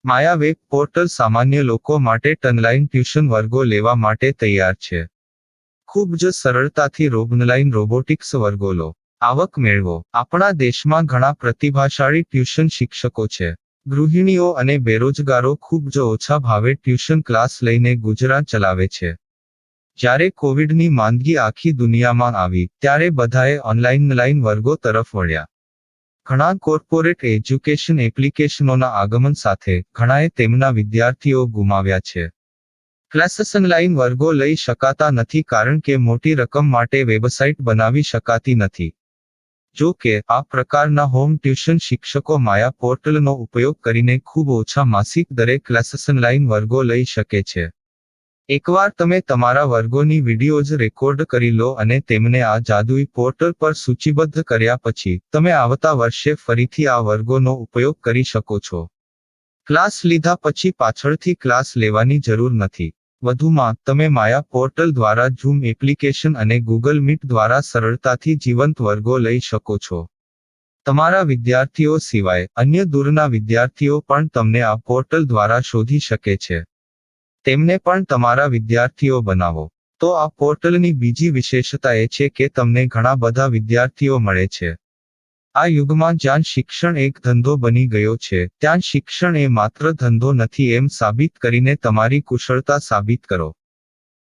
માયા web portal સામાન્ય લોકો માટે ઓનલાઈન ટ્યુશન વર્ગો લેવા માટે તૈયાર છે. ખૂબ જ સરળતાથી ઓનલાઈન રોબોટિક્સ વર્ગો લો, આવક મેળવો. આપણા દેશમાં ઘણા પ્રતિભાશાળી ટ્યુશન શિક્ષકો છે. ગૃહિણીઓ અને બેરોજગારો ખૂબ જ ઓછા ભાવે ટ્યુશન ક્લાસ લઈને ગુજરાન ચલાવે છે. જ્યારે કોવિડની માંદગી આખી દુનિયામાં આવી ત્યારે બધાએ ઓનલાઈન વર્ગો તરફ વળ્યા. ઘણા કોર્પોરેટ એજ્યુકેશન એપ્લિકેશનોના આગમન સાથે ઘણાએ તેમના વિદ્યાર્થીઓ ગુમાવ્યા છે. ક્લાસીસ ઓનલાઈન વર્ગો લઈ શકાતા નથી કારણ કે મોટી રકમ માટે વેબસાઇટ બનાવી શકાતી નથી. જો કે આ પ્રકારના હોમ ટ્યુશન શિક્ષકો માયા પોર્ટલનો ઉપયોગ કરીને ખૂબ ઓછા માસિક દરે ક્લાસીસ ઓનલાઈન વર્ગો લઈ શકે છે. એકવાર તમે તમારા વર્ગોની વિડીયોઝ રેકોર્ડ કરી લો અને તેમને આ જાદુઈ પોર્ટલ પર સૂચિબદ્ધ કર્યા પછી તમે આવતા વર્ષે ફરીથી આ વર્ગોનો ઉપયોગ કરી શકો છો. ક્લાસ લીધા પછી પાછળથી ક્લાસ લેવાની જરૂર નથી. વધુમાં તમે માયા પોર્ટલ દ્વારા ઝૂમ એપ્લિકેશન અને ગૂગલ મીટ દ્વારા સરળતાથી જીવંત વર્ગો લઈ શકો છો. તમારા વિદ્યાર્થીઓ સિવાય અન્ય દૂરના વિદ્યાર્થીઓ પણ તમને આ પોર્ટલ દ્વારા શોધી શકે છે. તેમને પણ તમારા વિદ્યાર્થીઓ બનાવો. તો આ પોર્ટલની બીજી વિશેષતા એ છે કે તમને ઘણા બધા વિદ્યાર્થીઓ મળે છે. આ યુગમાં જ્યાં શિક્ષણ એક ધંધો બની ગયો છે ત્યાં શિક્ષણ એ માત્ર ધંધો નથી એમ સાબિત કરીને તમારી કુશળતા સાબિત કરો.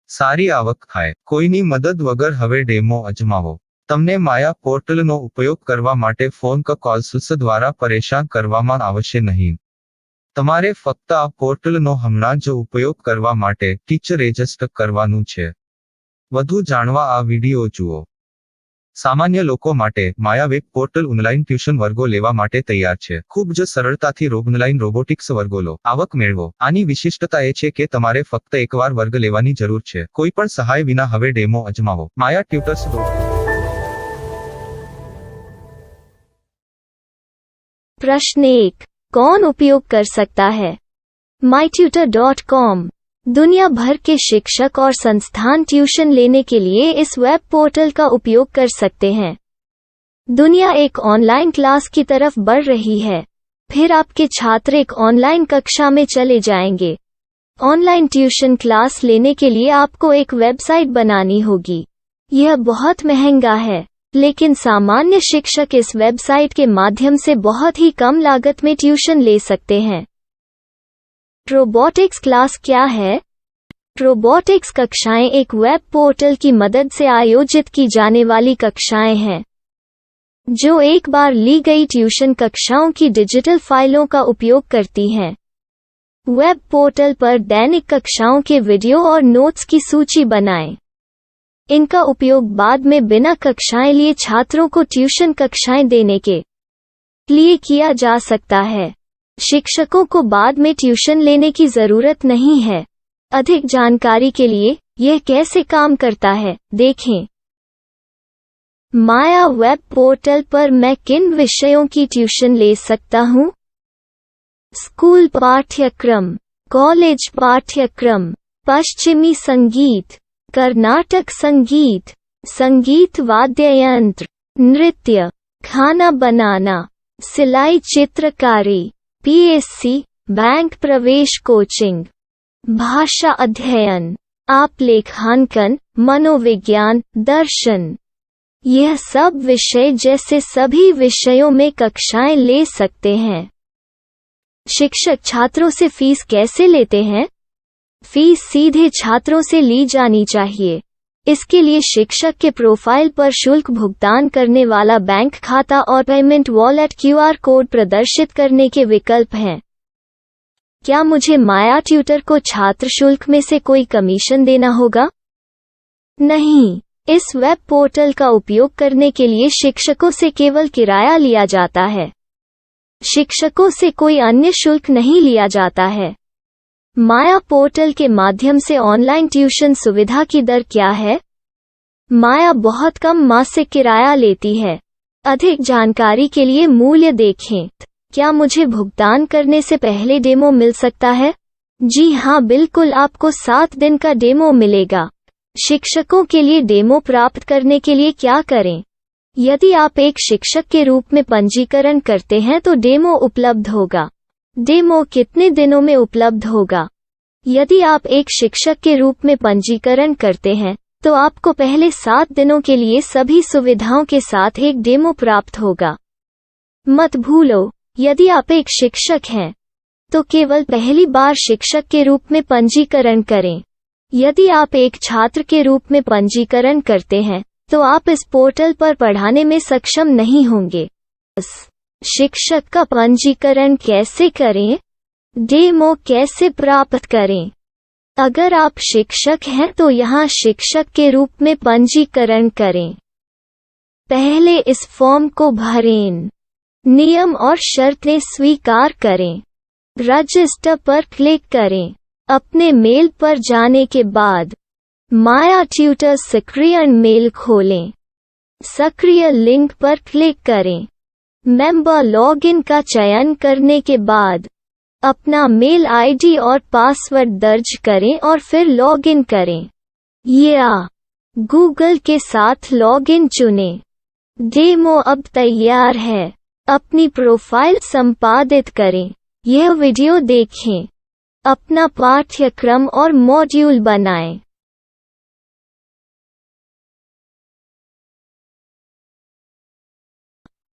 સારી આવક થાય. કોઈની મદદ વગર હવે ડેમો અજમાવો. તમને માયા પોર્ટલનો ઉપયોગ કરવા માટે ફોન કોલ્સ દ્વારા પરેશાન કરવામાં આવશે નહીં. તમારે ફક્ત આ પોર્ટલનો હમણાં જ ઉપયોગ કરવા માટે ટીચર રજિસ્ટર કરવાનું છે. વધુ જાણવા આ વિડિયો જુઓ. સામાન્ય લોકો માટે માયા વેબ પોર્ટલ ઓનલાઈન ટ્યુશન વર્ગો લેવા માટે તૈયાર છે. ખૂબ જ સરળતાથી ઓનલાઈન રોબોટિક્સ વર્ગો લો, આવક મેળવો. આની વિશિષ્ટતા એ છે કે તમારે ફક્ત એકવાર વર્ગ લેવાની જરૂર છે. કોઈ પણ સહાય વિના હવે ડેમો અજમાવો. માયા ટ્યુટર્સ. प्रश्न 1. कौन उपयोग कर सकता है? mytutor.com दुनिया भर के शिक्षक और संस्थान ट्यूशन लेने के लिए इस वेब पोर्टल का उपयोग कर सकते हैं. दुनिया एक ऑनलाइन क्लास की तरफ बढ़ रही है. फिर आपके छात्र एक ऑनलाइन कक्षा में चले जाएंगे. ऑनलाइन ट्यूशन क्लास लेने के लिए आपको एक वेबसाइट बनानी होगी. यह बहुत महंगा है, लेकिन सामान्य शिक्षक इस वेबसाइट के माध्यम से बहुत ही कम लागत में ट्यूशन ले सकते हैं. रोबोटिक्स क्लास क्या है? रोबोटिक्स कक्षाएं एक वेब पोर्टल की मदद से आयोजित की जाने वाली कक्षाएं हैं, जो एक बार ली गई ट्यूशन कक्षाओं की डिजिटल फाइलों का उपयोग करती हैं. वेब पोर्टल पर दैनिक कक्षाओं के वीडियो और नोट्स की सूची बनाएं. इनका उपयोग बाद में बिना कक्षाएं लिए छात्रों को ट्यूशन कक्षाएं देने के लिए किया जा सकता है. शिक्षकों को बाद में ट्यूशन लेने की जरूरत नहीं है. अधिक जानकारी के लिए यह कैसे काम करता है देखें. माया वेब पोर्टल पर मैं किन विषयों की ट्यूशन ले सकता हूँ? स्कूल पाठ्यक्रम, कॉलेज पाठ्यक्रम, पश्चिमी संगीत, कर्नाटक संगीत, संगीत वाद्य यंत्र, नृत्य, खाना बनाना, सिलाई चित्रकारी, पीएससी, बैंक प्रवेश कोचिंग, भाषा अध्ययन, आलेखांकन, मनोविज्ञान, दर्शन. यह सब विषय जैसे सभी विषयों में कक्षाएं ले सकते हैं. शिक्षक छात्रों से फीस कैसे लेते हैं? फीस सीधे छात्रों से ली जानी चाहिए. इसके लिए शिक्षक के प्रोफाइल पर शुल्क भुगतान करने वाला बैंक खाता और पेमेंट वॉलेट क्यूआर कोड प्रदर्शित करने के विकल्प हैं. क्या मुझे माया ट्यूटर को छात्र शुल्क में से कोई कमीशन देना होगा? नहीं. इस वेब पोर्टल का उपयोग करने के लिए शिक्षकों से केवल किराया लिया जाता है. शिक्षकों से कोई अन्य शुल्क नहीं लिया जाता है. माया पोर्टल के माध्यम से ऑनलाइन ट्यूशन सुविधा की दर क्या है? माया बहुत कम मासिक किराया लेती है. अधिक जानकारी के लिए मूल्य देखें. क्या मुझे भुगतान करने से पहले डेमो मिल सकता है? जी हाँ, बिल्कुल. आपको 7 दिन का डेमो मिलेगा. शिक्षकों के लिए डेमो प्राप्त करने के लिए क्या करें? यदि आप एक शिक्षक के रूप में पंजीकरण करते हैं तो डेमो उपलब्ध होगा. डेमो कितने दिनों में उपलब्ध होगा? यदि आप एक शिक्षक के रूप में पंजीकरण करते हैं, तो आपको पहले 7 दिनों के लिए सभी सुविधाओं के साथ एक डेमो प्राप्त होगा। मत भूलो, यदि आप एक शिक्षक हैं, तो केवल पहली बार शिक्षक के रूप में पंजीकरण करें। यदि आप एक छात्र के रूप में पंजीकरण करते हैं, तो आप इस पोर्टल पर पढ़ाने में सक्षम नहीं होंगे। शिक्षक का पंजीकरण कैसे करें? डेमो कैसे प्राप्त करें? अगर आप शिक्षक हैं तो यहाँ शिक्षक के रूप में पंजीकरण करें। पहले इस फॉर्म को भरें। नियम और शर्तें स्वीकार करें। रजिस्टर पर क्लिक करें। अपने मेल पर जाने के बाद माया ट्यूटर सक्रिय मेल खोलें। सक्रिय लिंक पर क्लिक करें। मेंबर लॉगिन का चयन करने के बाद अपना मेल आईडी और पासवर्ड दर्ज करें और फिर लॉगिन करें या गूगल के साथ लॉगिन चुनें। डेमो अब तैयार है। अपनी प्रोफाइल संपादित करें। यह वीडियो देखें। अपना पाठ्यक्रम और मॉड्यूल बनाएं।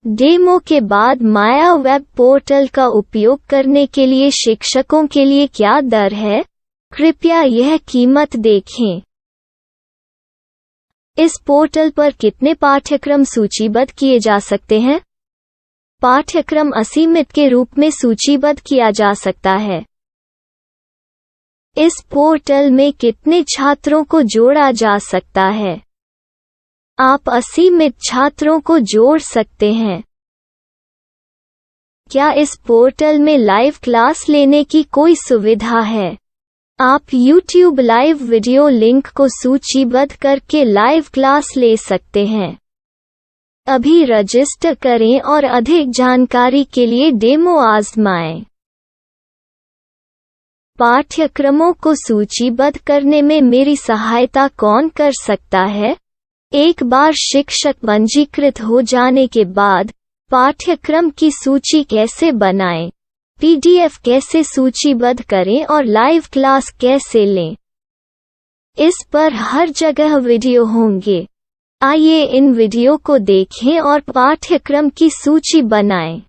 डेमो के बाद माया वेब पोर्टल का उपयोग करने के लिए शिक्षकों के लिए क्या दर है? कृपया यह कीमत देखें। इस पोर्टल पर कितने पाठ्यक्रम सूचीबद्ध किए जा सकते हैं? पाठ्यक्रम असीमित के रूप में सूचीबद्ध किया जा सकता है। इस पोर्टल में कितने छात्रों को जोड़ा जा सकता है? आप असीमित छात्रों को जोड़ सकते हैं। क्या इस पोर्टल में लाइव क्लास लेने की कोई सुविधा है? आप YouTube लाइव वीडियो लिंक को सूचीबद्ध करके लाइव क्लास ले सकते हैं। अभी रजिस्टर करें और अधिक जानकारी के लिए डेमो आजमाएं। पाठ्यक्रमों को सूचीबद्ध करने में मेरी सहायता कौन कर सकता है? एक बार शिक्षक पंजीकृत हो जाने के बाद पाठ्यक्रम की सूची कैसे बनाएं, PDF कैसे सूचीबद्ध करें और लाइव क्लास कैसे लें, इस पर हर जगह वीडियो होंगे। आइए इन वीडियो को देखें और पाठ्यक्रम की सूची बनाएं।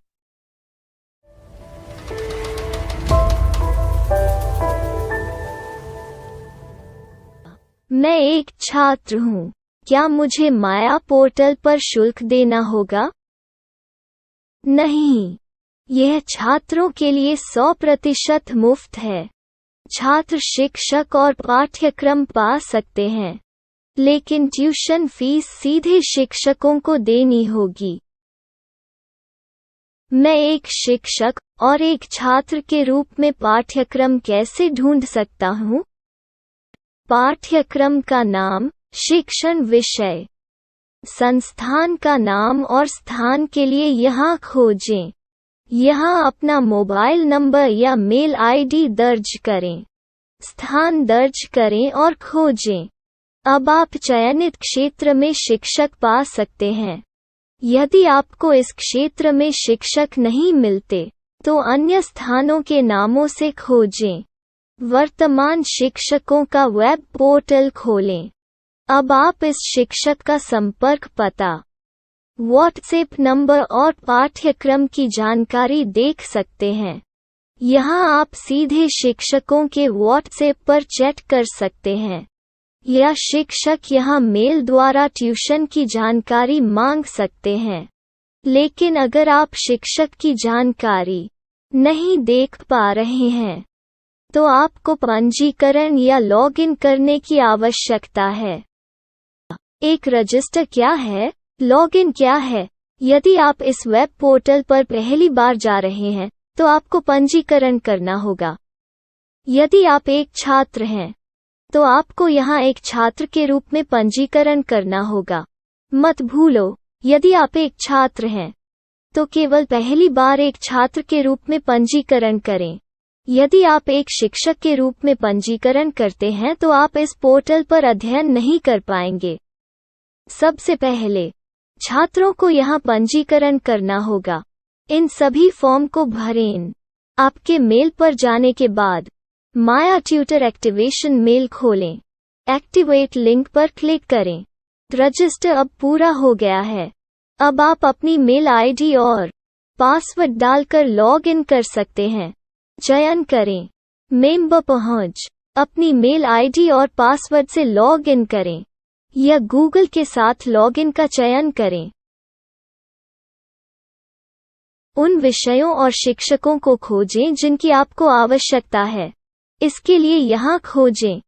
मैं एक छात्र हूँ। क्या मुझे माया पोर्टल पर शुल्क देना होगा? नहीं, यह छात्रों के लिए 100% मुफ्त है। छात्र शिक्षक और पाठ्यक्रम पा सकते हैं, लेकिन ट्यूशन फीस सीधे शिक्षकों को देनी होगी। मैं एक शिक्षक और एक छात्र के रूप में पाठ्यक्रम कैसे ढूंढ सकता हूँ? पाठ्यक्रम का नाम, शिक्षण विषय, संस्थान का नाम और स्थान के लिए यहाँ खोजें। यहाँ अपना मोबाइल नंबर या मेल आईडी दर्ज करें। स्थान दर्ज करें और खोजें। अब आप चयनित क्षेत्र में शिक्षक पा सकते हैं। यदि आपको इस क्षेत्र में शिक्षक नहीं मिलते, तो अन्य स्थानों के नामों से खोजें। वर्तमान शिक्षकों का वेब पोर्टल खोलें। अब आप इस शिक्षक का संपर्क पता, व्हाट्सएप नंबर और पाठ्यक्रम की जानकारी देख सकते हैं। यहाँ आप सीधे शिक्षकों के व्हाट्सएप पर चैट कर सकते हैं, या शिक्षक यहाँ मेल द्वारा ट्यूशन की जानकारी मांग सकते हैं। लेकिन अगर आप शिक्षक की जानकारी नहीं देख पा रहे हैं, तो आपको पंजीकरण या लॉगिन करने की आवश्यकता है। एक रजिस्टर क्या है? लॉगिन क्या है? यदि आप इस वेब पोर्टल पर पहली बार जा रहे हैं, तो आपको पंजीकरण करना होगा। यदि आप एक छात्र हैं, तो आपको यहाँ एक छात्र के रूप में पंजीकरण करना होगा। मत भूलो, यदि आप एक छात्र हैं, तो केवल पहली बार एक छात्र के रूप में पंजीकरण करें। यदि आप एक शिक्षक के रूप में पंजीकरण करते हैं तो आप इस पोर्टल पर अध्ययन नहीं कर पाएंगे। सबसे पहले छात्रों को यहाँ पंजीकरण करना होगा। इन सभी फॉर्म को भरें। आपके मेल पर जाने के बाद माया ट्यूटर एक्टिवेशन मेल खोलें। एक्टिवेट लिंक पर क्लिक करें। रजिस्टर अब पूरा हो गया है। अब आप अपनी मेल आईडी और पासवर्ड डालकर लॉग इन कर सकते हैं। चयन करें मेंबर पहुंच। अपनी मेल आईडी और पासवर्ड से लॉग इन करें या गूगल के साथ लॉग इन का चयन करें। उन विषयों और शिक्षकों को खोजें जिनकी आपको आवश्यकता है। इसके लिए यहाँ खोजें।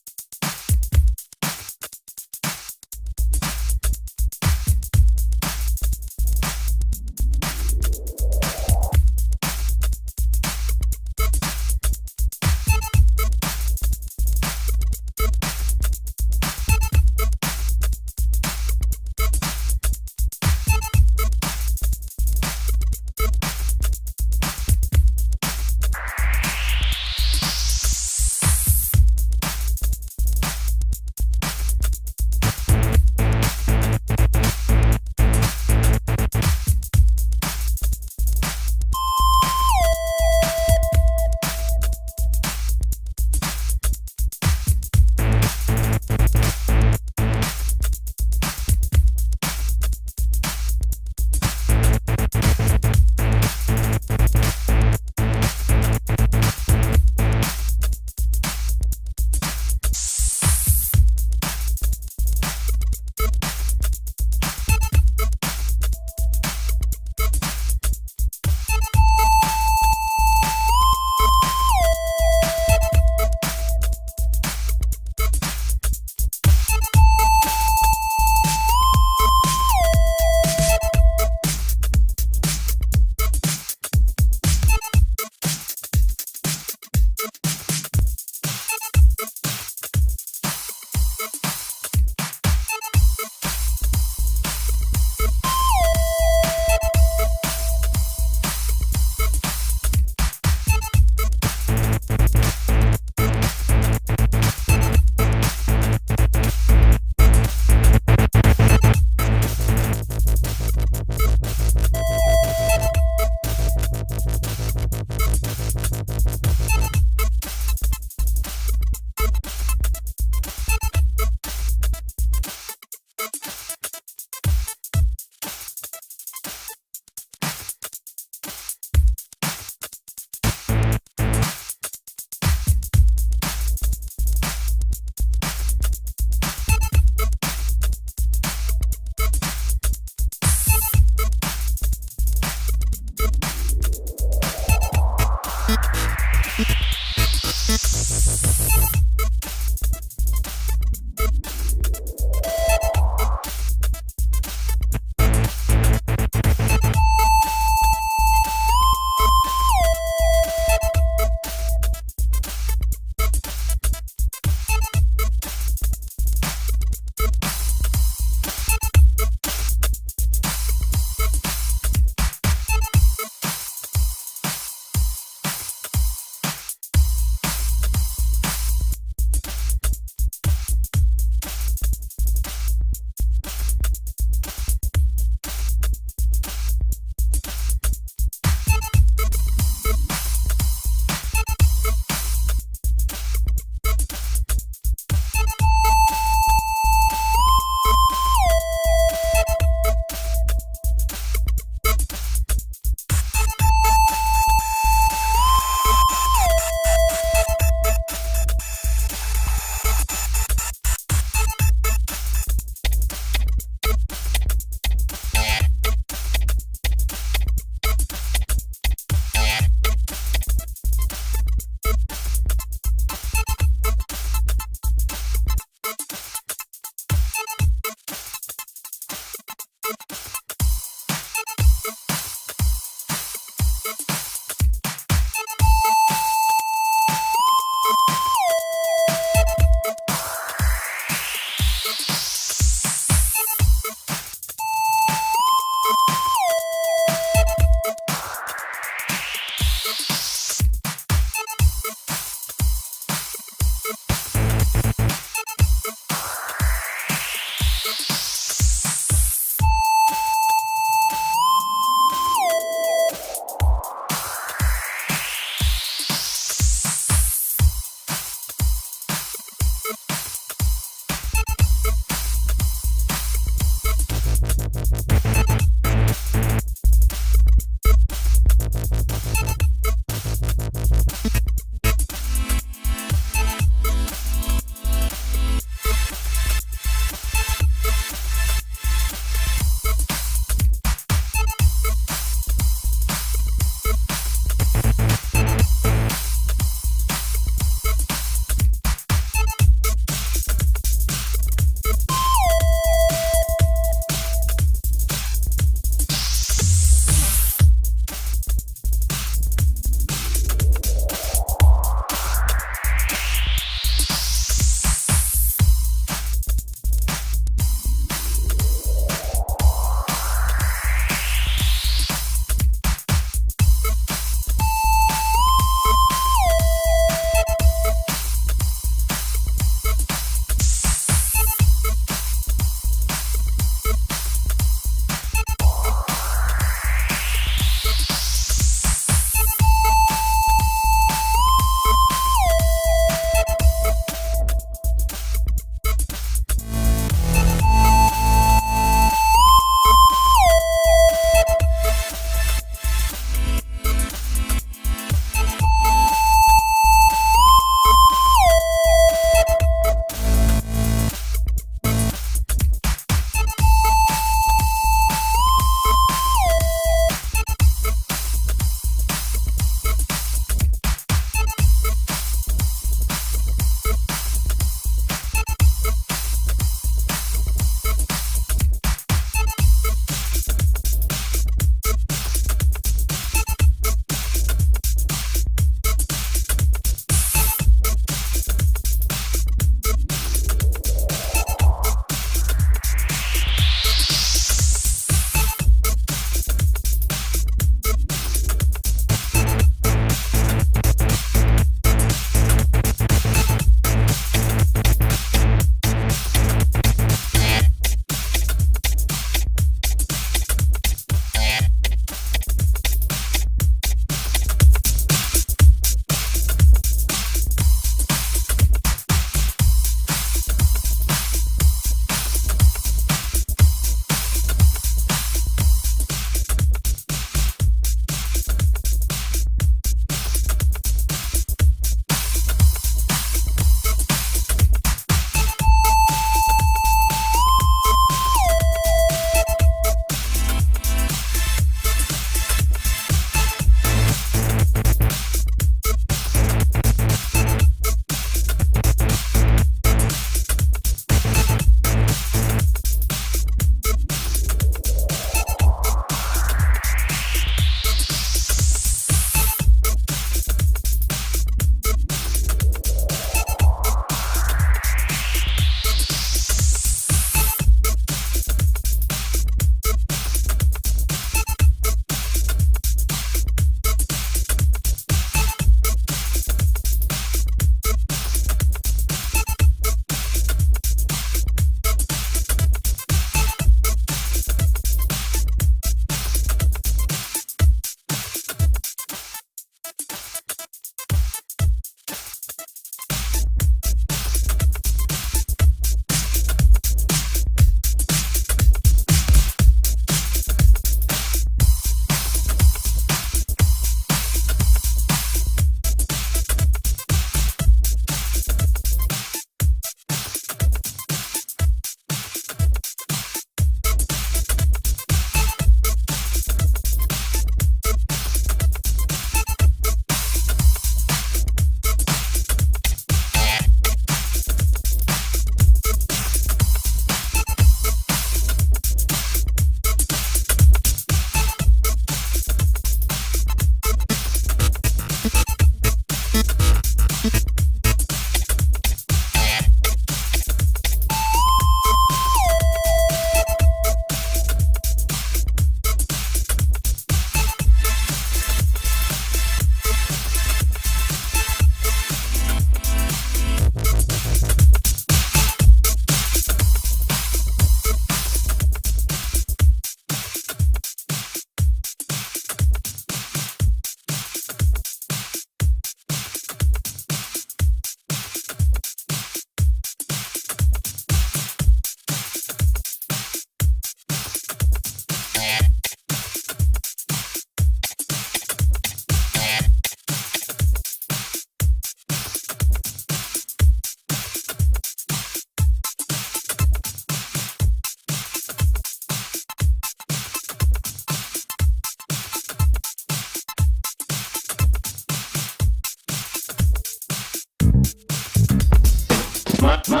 My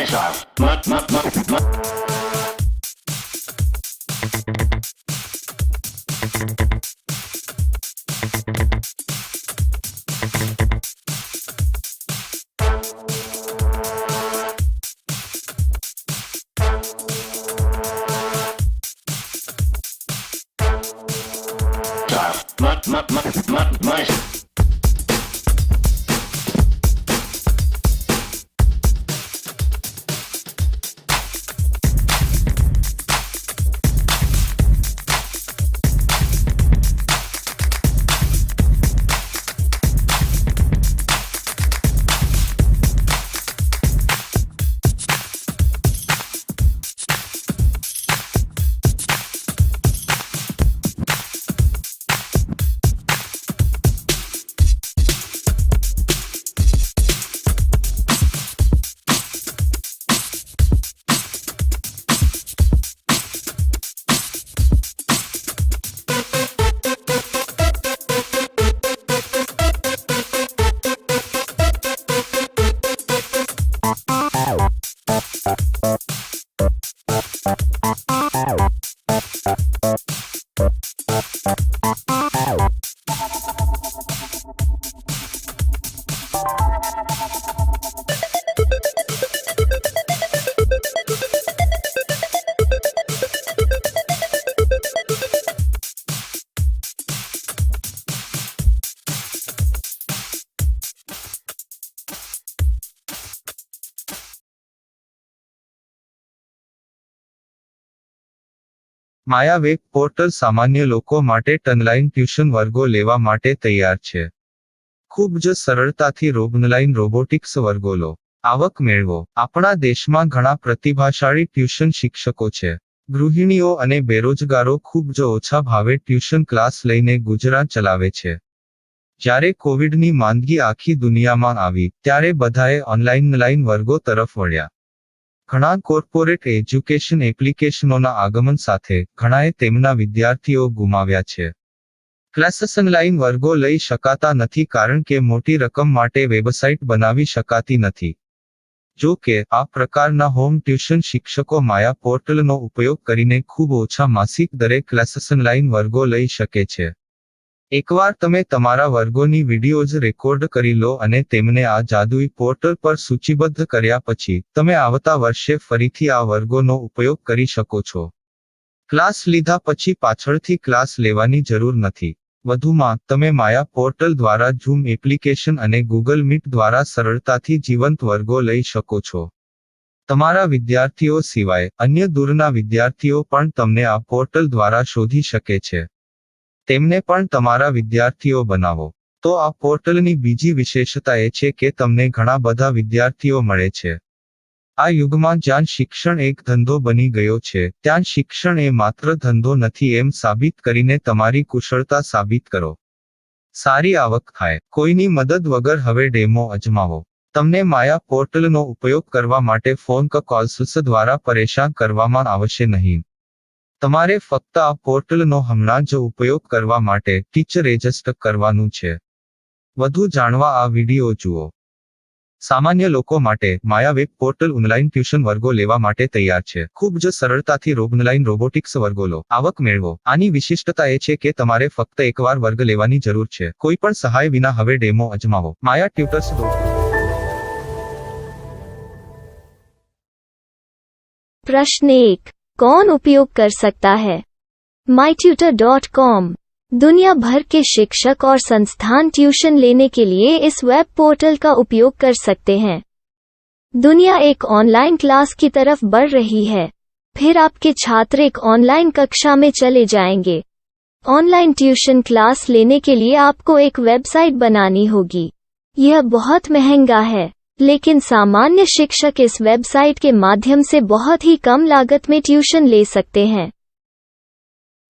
style. My Maya web portal સામાન્ય લોકો માટે ઓનલાઈન ટ્યુશન વર્ગો લેવા માટે તૈયાર છે. ખૂબ જ સરળતાથી ઓનલાઈન રોબોટિક્સ વર્ગો લો. આવક મેળવો. આપણા દેશમાં ઘણા પ્રતિભાશાળી ટ્યુશન શિક્ષકો છે. ગૃહિણીઓ અને બેરોજગારો ખૂબ જ ઓછા ભાવે ટ્યુશન ક્લાસ લઈને ગુજરાન ચલાવે છે. જ્યારે કોવિડની માંદગી આખી દુનિયામાં આવી ત્યારે બધાએ ઓનલાઈન વર્ગો તરફ વળ્યા. ઘણા કોર્પોરેટ એજ્યુકેશન એપ્લિકેશનોના આગમન સાથે ઘણાએ તેમના વિદ્યાર્થીઓ ગુમાવ્યા છે. ક્લાસીસ ઓનલાઈન વર્ગો લઈ શકાતા નથી કારણ કે મોટી રકમ માટે વેબસાઇટ બનાવી શકાતી નથી. જો કે આ પ્રકારના હોમ ટ્યુશન શિક્ષકો માયા પોર્ટલનો ઉપયોગ કરીને ખૂબ ઓછા માસિક દરે ક્લાસીસ ઓનલાઈન વર્ગો લઈ શકે છે. એકવાર તમે તમારા વર્ગોની વિડીયોઝ રેકોર્ડ કરી લો અને તેમને આ જાદુઈ પોર્ટલ પર સૂચિબદ્ધ કર્યા પછી તમે આવતા વર્ષે ફરીથી આ વર્ગોનો ઉપયોગ કરી શકો છો. ક્લાસ લીધા પછી પાછળથી ક્લાસ લેવાની જરૂર નથી. વધુમાં તમે માયા પોર્ટલ દ્વારા ઝૂમ એપ્લિકેશન અને ગૂગલ મીટ દ્વારા સરળતાથી જીવંત વર્ગો લઈ શકો છો. તમારા વિદ્યાર્થીઓ સિવાય અન્ય દૂરના વિદ્યાર્થીઓ પણ તમને આ પોર્ટલ દ્વારા શોધી શકે છે. તેમને પણ તમારા વિદ્યાર્થીઓ બનાવો. તો આ પોર્ટલની બીજી વિશેષતા એ છે કે તમને ઘણા બધા વિદ્યાર્થીઓ મળે છે. આ યુગમાં જ્યાં શિક્ષણ એક ધંધો બની ગયો છે ત્યાં શિક્ષણ એ માત્ર ધંધો નથી એમ સાબિત કરીને તમારી કુશળતા સાબિત કરો. સારી આવક થાય. કોઈની મદદ વગર હવે ડેમો અજમાવો. તમને માયા પોર્ટલનો ઉપયોગ કરવા માટે ફોન કોલ્સ દ્વારા પરેશાન કરવામાં આવશે નહીં. તમારે ફક્ત આ પોર્ટલનો હમણાં જ ઉપયોગ કરવા માટે ટીચર રજિસ્ટર કરવાનું છે. વધુ જાણવા આ વિડીયો જુઓ. સામાન્ય લોકો માટે માયા વેબ પોર્ટલ ઓનલાઈન ટ્યુશન વર્ગો લેવા માટે તૈયાર છે. ખૂબ જ સરળતાથી ઓનલાઈન રોબોટિક્સ વર્ગો લો. આવક મેળવો. આની વિશિષ્ટતા એ છે કે તમારે ફક્ત એકવાર વર્ગ લેવાની જરૂર છે. કોઈ પણ સહાય વિના હવે ડેમો અજમાવો. માયા ટ્યુટર્સ. प्रश्न 1. कौन उपयोग कर सकता है? mytutor.com दुनिया भर के शिक्षक और संस्थान ट्यूशन लेने के लिए इस वेब पोर्टल का उपयोग कर सकते हैं. दुनिया एक ऑनलाइन क्लास की तरफ बढ़ रही है. फिर आपके छात्र एक ऑनलाइन कक्षा में चले जाएंगे. ऑनलाइन ट्यूशन क्लास लेने के लिए आपको एक वेबसाइट बनानी होगी. यह बहुत महंगा है, लेकिन सामान्य शिक्षक इस वेबसाइट के माध्यम से बहुत ही कम लागत में ट्यूशन ले सकते हैं.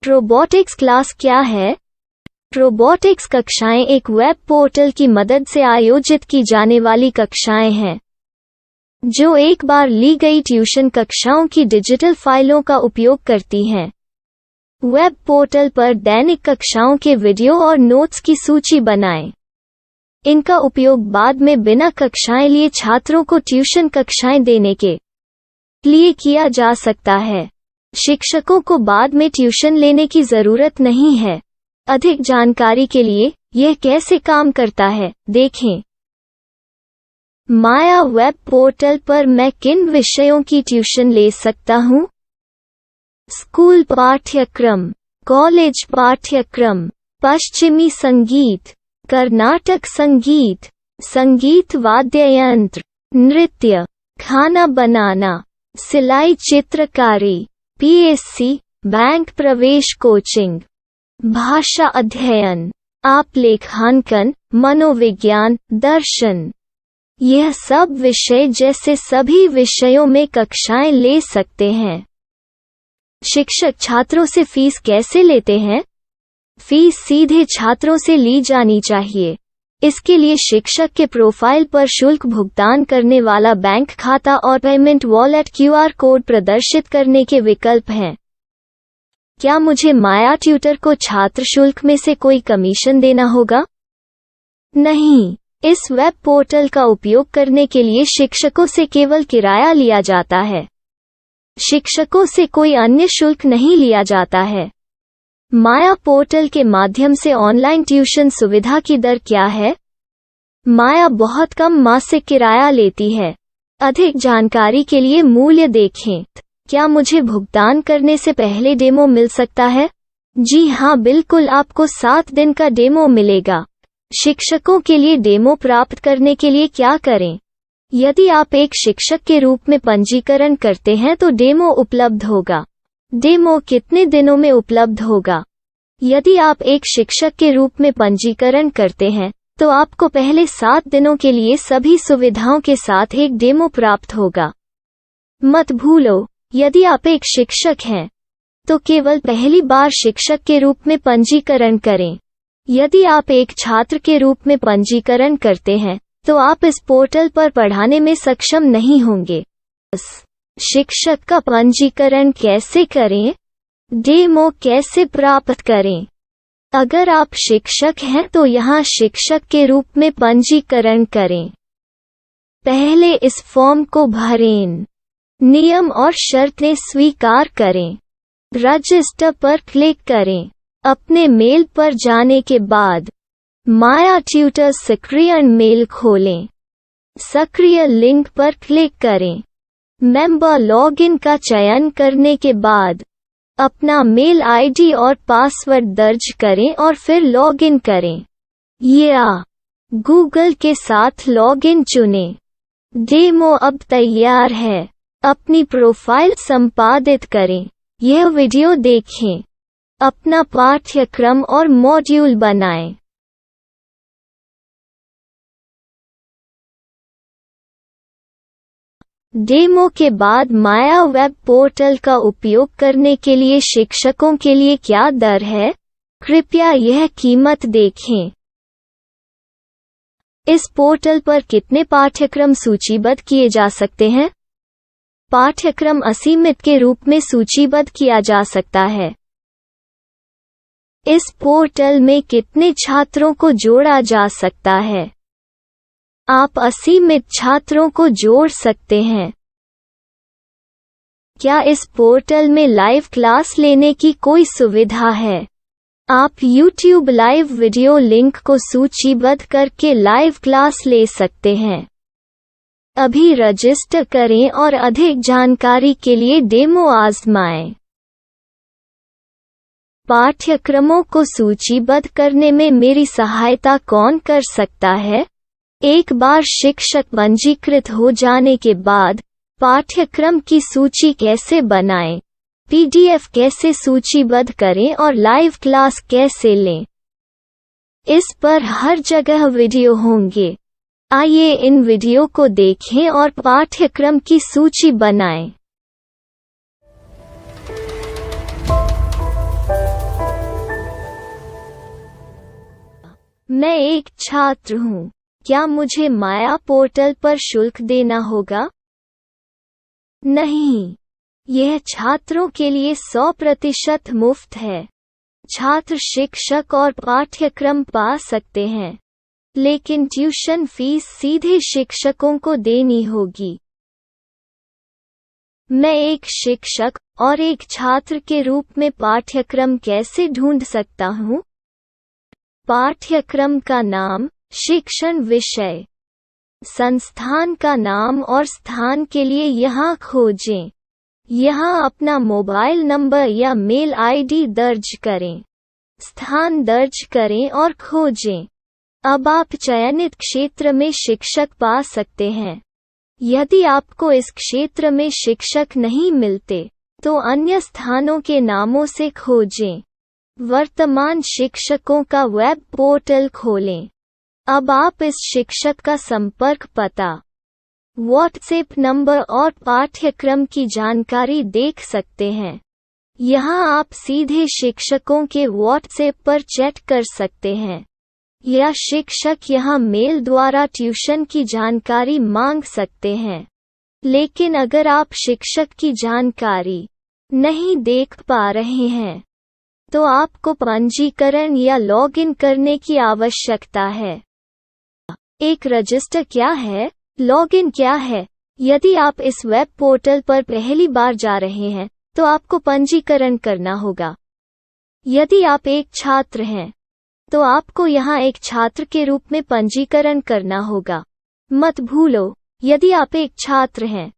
रोबोटिक्स क्लास क्या है? रोबोटिक्स कक्षाएं एक वेब पोर्टल की मदद से आयोजित की जाने वाली कक्षाएं हैं, जो एक बार ली गई ट्यूशन कक्षाओं की डिजिटल फाइलों का उपयोग करती हैं. वेब पोर्टल पर दैनिक कक्षाओं के वीडियो और नोट्स की सूची बनाएं. इनका उपयोग बाद में बिना कक्षाएं लिए छात्रों को ट्यूशन कक्षाएं देने के लिए किया जा सकता है। शिक्षकों को बाद में ट्यूशन लेने की जरूरत नहीं है। अधिक जानकारी के लिए यह कैसे काम करता है, देखें। माया वेब पोर्टल पर मैं किन विषयों की ट्यूशन ले सकता हूँ? स्कूल पाठ्यक्रम, कॉलेज पाठ्यक्रम, पश्चिमी संगीत, कर्नाटक संगीत, संगीत वाद्य यंत्र, नृत्य, खाना बनाना, सिलाई चित्रकारी, पीएससी, बैंक प्रवेश कोचिंग, भाषा अध्ययन, आप लेखांकन, मनोविज्ञान, दर्शन। यह सब विषय जैसे सभी विषयों में कक्षाएं ले सकते हैं। शिक्षक छात्रों से फीस कैसे लेते हैं? फीस सीधे छात्रों से ली जानी चाहिए। इसके लिए शिक्षक के प्रोफाइल पर शुल्क भुगतान करने वाला बैंक खाता और पेमेंट वॉलेट क्यूआर कोड प्रदर्शित करने के विकल्प हैं। क्या मुझे माया ट्यूटर को छात्र शुल्क में से कोई कमीशन देना होगा? नहीं। इस वेब पोर्टल का उपयोग करने के लिए शिक्षकों से केवल किराया लिया जाता है। शिक्षकों से कोई अन्य शुल्क नहीं लिया जाता है। माया पोर्टल के माध्यम से ऑनलाइन ट्यूशन सुविधा की दर क्या है? माया बहुत कम मासिक किराया लेती है। अधिक जानकारी के लिए मूल्य देखें। क्या मुझे भुगतान करने से पहले डेमो मिल सकता है? जी हाँ, बिल्कुल, आपको 7 दिन का डेमो मिलेगा। शिक्षकों के लिए डेमो प्राप्त करने के लिए क्या करें? यदि आप एक शिक्षक के रूप में पंजीकरण करते हैं तो डेमो उपलब्ध होगा। डेमो कितने दिनों में उपलब्ध होगा? यदि आप एक शिक्षक के रूप में पंजीकरण करते हैं तो आपको पहले 7 दिनों के लिए सभी सुविधाओं के साथ एक डेमो प्राप्त होगा। मत भूलो, यदि आप एक शिक्षक हैं तो केवल पहली बार शिक्षक के रूप में पंजीकरण करें। यदि आप एक छात्र के रूप में पंजीकरण करते हैं तो आप इस पोर्टल पर पढ़ाने में सक्षम नहीं होंगे। शिक्षक का पंजीकरण कैसे करें? डेमो कैसे प्राप्त करें? अगर आप शिक्षक हैं तो यहाँ शिक्षक के रूप में पंजीकरण करें। पहले इस फॉर्म को भरें। नियम और शर्तें स्वीकार करें। रजिस्टर पर क्लिक करें। अपने मेल पर जाने के बाद माया ट्यूटर सक्रिय मेल खोलें। सक्रिय लिंक पर क्लिक करें। मेंबर लॉगिन का चयन करने के बाद अपना मेल आईडी और पासवर्ड दर्ज करें और फिर लॉगिन करें या गूगल के साथ लॉगिन चुनें। डेमो अब तैयार है। अपनी प्रोफाइल संपादित करें। यह वीडियो देखें। अपना पाठ्यक्रम और मॉड्यूल बनाएं। डेमो के बाद माया वेब पोर्टल का उपयोग करने के लिए शिक्षकों के लिए क्या दर है? कृपया यह कीमत देखें। इस पोर्टल पर कितने पाठ्यक्रम सूचीबद्ध किए जा सकते हैं? पाठ्यक्रम असीमित के रूप में सूचीबद्ध किया जा सकता है। इस पोर्टल में कितने छात्रों को जोड़ा जा सकता है? आप असीमित छात्रों को जोड़ सकते हैं। क्या इस पोर्टल में लाइव क्लास लेने की कोई सुविधा है? आप YouTube लाइव वीडियो लिंक को सूचीबद्ध करके लाइव क्लास ले सकते हैं। अभी रजिस्टर करें और अधिक जानकारी के लिए डेमो आजमाएं। पाठ्यक्रमों को सूचीबद्ध करने में मेरी सहायता कौन कर सकता है? एक बार शिक्षक पंजीकृत हो जाने के बाद पाठ्यक्रम की सूची कैसे बनाएं, PDF कैसे सूचीबद्ध करें और लाइव क्लास कैसे लें, इस पर हर जगह वीडियो होंगे। आइए इन वीडियो को देखें और पाठ्यक्रम की सूची बनाएं। मैं एक छात्र हूँ। क्या मुझे माया पोर्टल पर शुल्क देना होगा? नहीं, यह छात्रों के लिए 100% मुफ्त है। छात्र शिक्षक और पाठ्यक्रम पा सकते हैं। लेकिन ट्यूशन फीस सीधे शिक्षकों को देनी होगी। मैं एक शिक्षक और एक छात्र के रूप में पाठ्यक्रम कैसे ढूंढ सकता हूँ? पाठ्यक्रम का नाम, शिक्षण विषय, संस्थान का नाम और स्थान के लिए यहाँ खोजें। यहाँ अपना मोबाइल नंबर या मेल आईडी दर्ज करें। स्थान दर्ज करें और खोजें। अब आप चयनित क्षेत्र में शिक्षक पा सकते हैं। यदि आपको इस क्षेत्र में शिक्षक नहीं मिलते, तो अन्य स्थानों के नामों से खोजें। वर्तमान शिक्षकों का वेब पोर्टल खोलें। अब आप इस शिक्षक का संपर्क पता, व्हाट्सएप नंबर और पाठ्यक्रम की जानकारी देख सकते हैं। यहाँ आप सीधे शिक्षकों के व्हाट्सएप पर चैट कर सकते हैं, या शिक्षक यहाँ मेल द्वारा ट्यूशन की जानकारी मांग सकते हैं। लेकिन अगर आप शिक्षक की जानकारी नहीं देख पा रहे हैं, तो आपको पंजीकरण या लॉगिन करने की आवश्यकता है। एक रजिस्टर क्या है? लॉगिन क्या है? यदि आप इस वेब पोर्टल पर पहली बार जा रहे हैं, तो आपको पंजीकरण करना होगा। यदि आप एक छात्र हैं, तो आपको यहाँ एक छात्र के रूप में पंजीकरण करना होगा। मत भूलो, यदि आप एक छात्र हैं,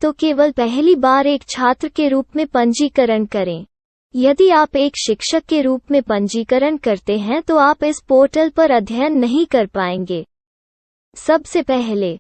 तो केवल पहली बार एक छात्र के रूप में पंजीकरण करें। यदि आप एक शिक्षक के रूप में पंजीकरण करते हैं, तो आप इस पोर्टल पर अध्ययन नहीं कर पाएंगे। सबसे पहले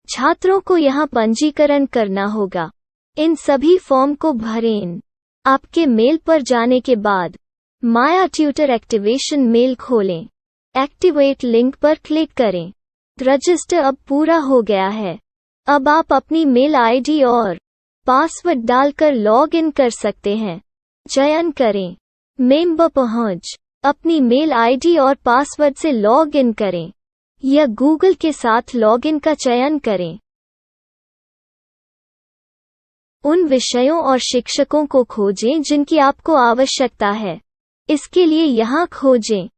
छात्रों को यहाँ पंजीकरण करना होगा। इन सभी फॉर्म को भरें। आपके मेल पर जाने के बाद माया ट्यूटर एक्टिवेशन मेल खोलें। एक्टिवेट लिंक पर क्लिक करें। रजिस्टर अब पूरा हो गया है। अब आप अपनी मेल आईडी और पासवर्ड डालकर लॉग इन कर सकते हैं। चयन करें मेंबर पहुंच। अपनी मेल आईडी और पासवर्ड से लॉग इन करें, या गूगल के साथ लॉगिन का चयन करें। उन विषयों और शिक्षकों को खोजें जिनकी आपको आवश्यकता है। इसके लिए यहाँ खोजें।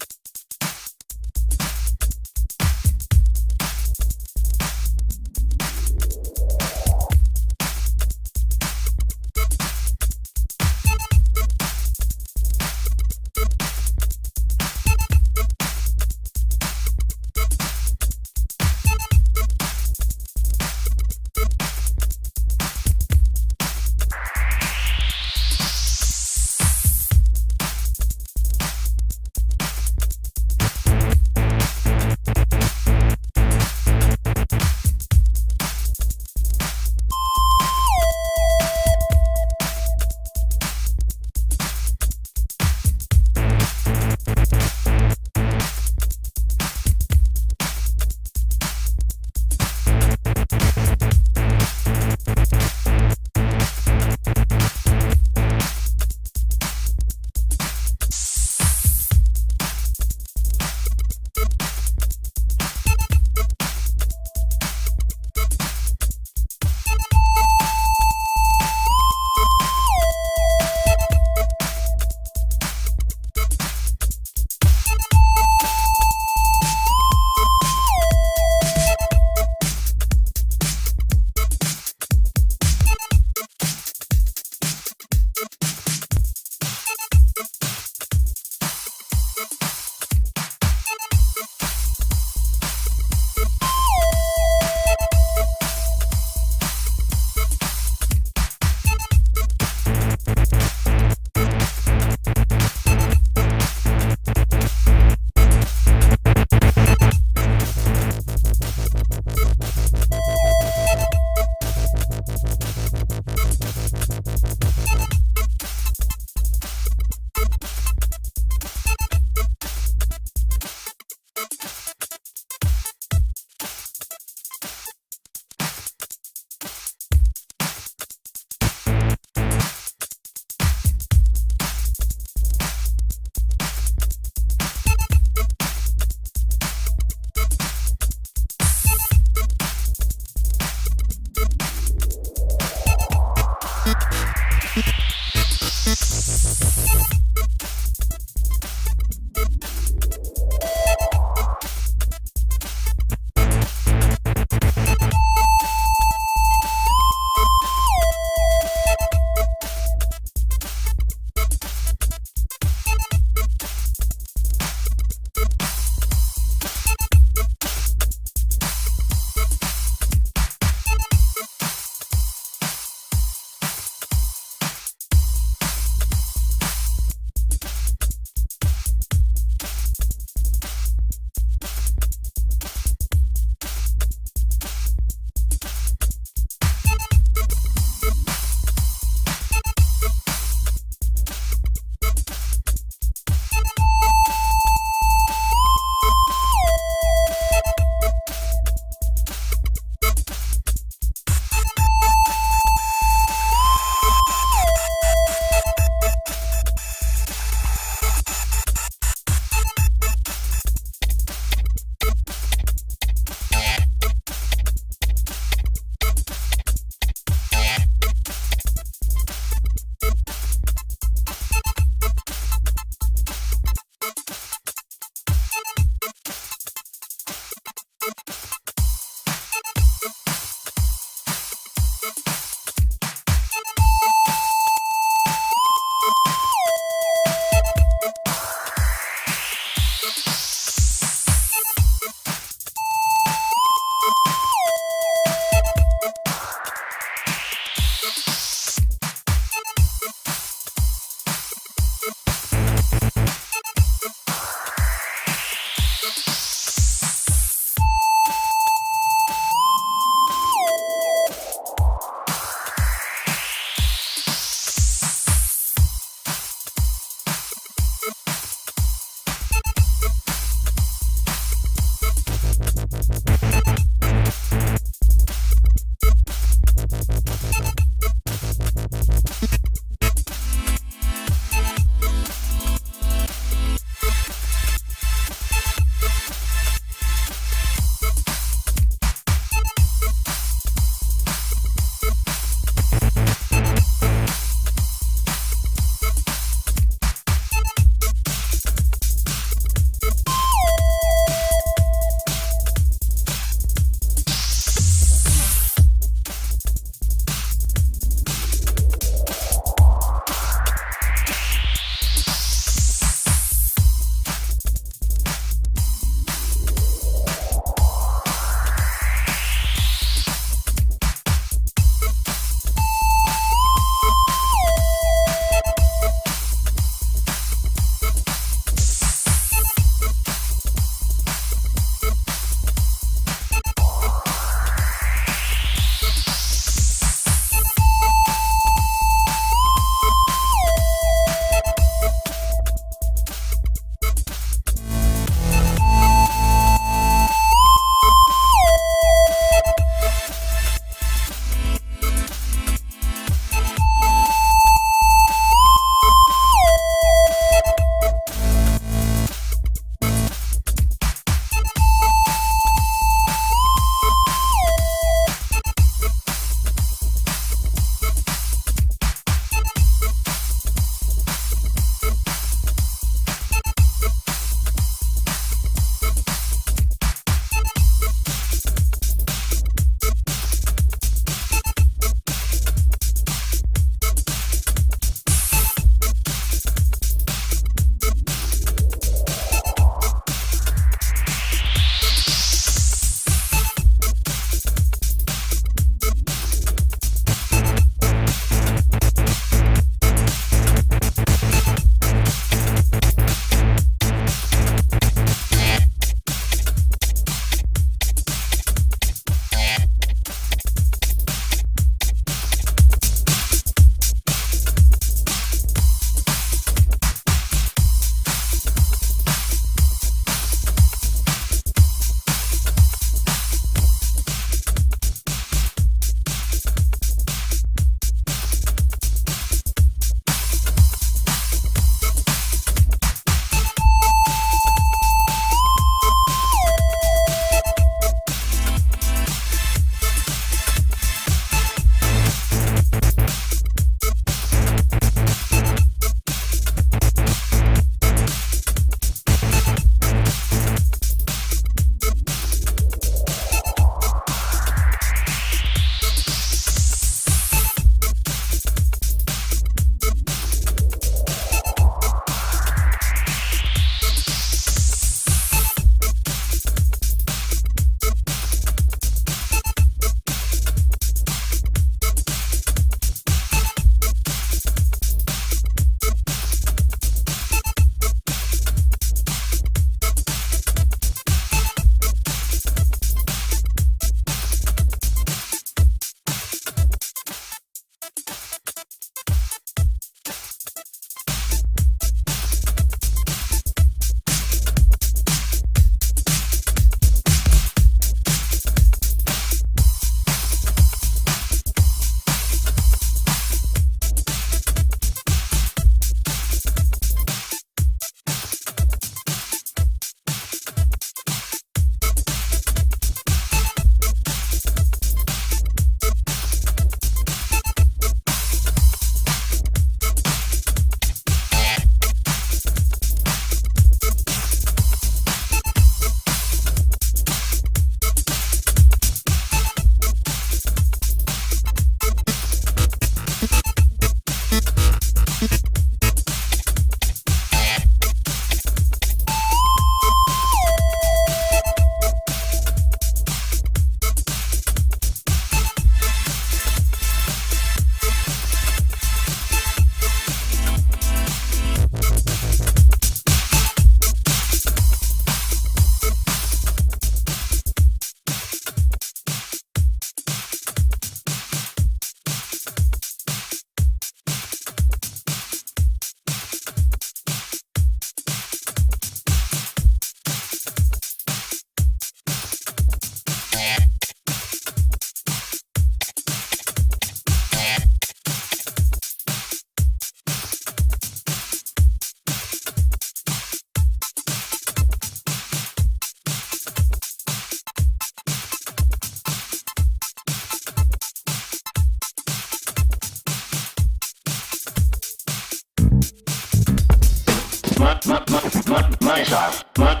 my shop. My